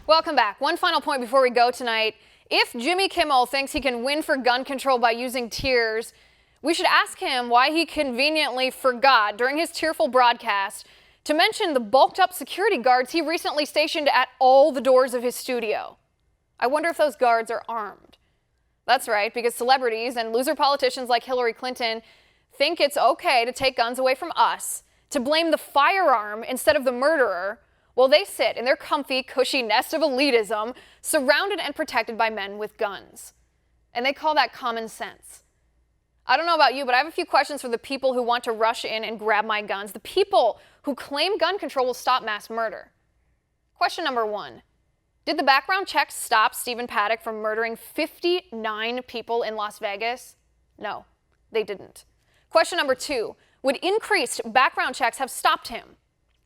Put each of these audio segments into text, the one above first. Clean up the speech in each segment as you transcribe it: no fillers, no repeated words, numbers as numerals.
Welcome back. One final point before we go tonight. If Jimmy Kimmel thinks he can win for gun control by using tears, we should ask him why he conveniently forgot during his tearful broadcast to mention the bulked up security guards he recently stationed at all the doors of his studio. I wonder if those guards are armed. That's right, because celebrities and loser politicians like Hillary Clinton think it's okay to take guns away from us, to blame the firearm instead of the murderer, while they sit in their comfy, cushy nest of elitism, surrounded and protected by men with guns. And they call that common sense. I don't know about you, but I have a few questions for the people who want to rush in and grab my guns, the people who claim gun control will stop mass murder. Question number 1. Did the background checks stop Stephen Paddock from murdering 59 people in Las Vegas? No, they didn't. Question number 2. Would increased background checks have stopped him?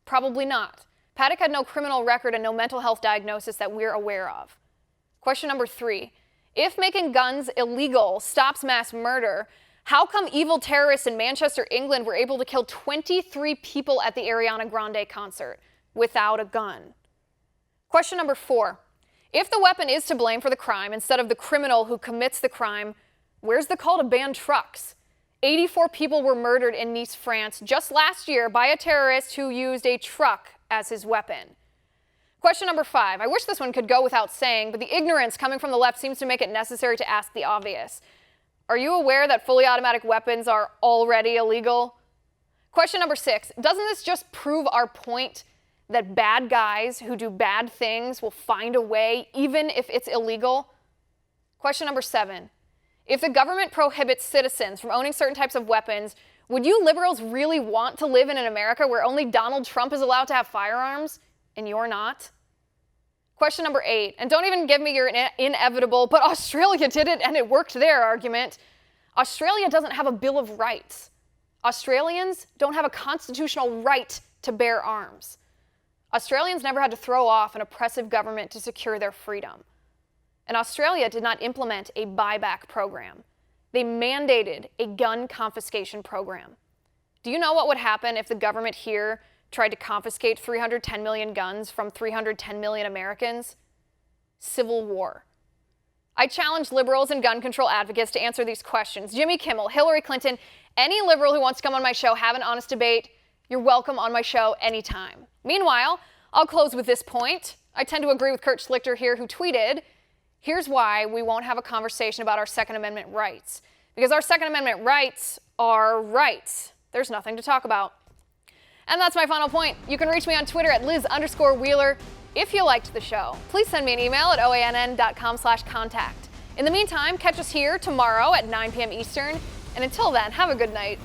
Probably not. Paddock had no criminal record and no mental health diagnosis that we're aware of. Question number 3. If making guns illegal stops mass murder, how come evil terrorists in Manchester, England were able to kill 23 people at the Ariana Grande concert without a gun? Question number 4. If the weapon is to blame for the crime instead of the criminal who commits the crime, where's the call to ban trucks? 84 people were murdered in Nice, France just last year by a terrorist who used a truck as his weapon. Question number 5. I wish this one could go without saying, but the ignorance coming from the left seems to make it necessary to ask the obvious. Are you aware that fully automatic weapons are already illegal? Question number 6. Doesn't this just prove our point that bad guys who do bad things will find a way even if it's illegal? Question number 7. If the government prohibits citizens from owning certain types of weapons, would you liberals really want to live in an America where only Donald Trump is allowed to have firearms and you're not? Question number 8, and don't even give me your inevitable, but Australia did it and it worked there argument. Australia doesn't have a Bill of Rights. Australians don't have a constitutional right to bear arms. Australians never had to throw off an oppressive government to secure their freedom. And Australia did not implement a buyback program. They mandated a gun confiscation program. Do you know what would happen if the government here tried to confiscate 310 million guns from 310 million Americans? Civil war. I challenge liberals and gun control advocates to answer these questions. Jimmy Kimmel, Hillary Clinton, any liberal who wants to come on my show, have an honest debate, you're welcome on my show anytime. Meanwhile, I'll close with this point. I tend to agree with Kurt Schlichter here, who tweeted, "Here's why we won't have a conversation about our Second Amendment rights. Because our Second Amendment rights are rights. There's nothing to talk about." And that's my final point. You can reach me on Twitter at Liz_Wheeler. If you liked the show, please send me an email at oann.com/contact. In the meantime, catch us here tomorrow at 9 p.m. Eastern. And until then, have a good night.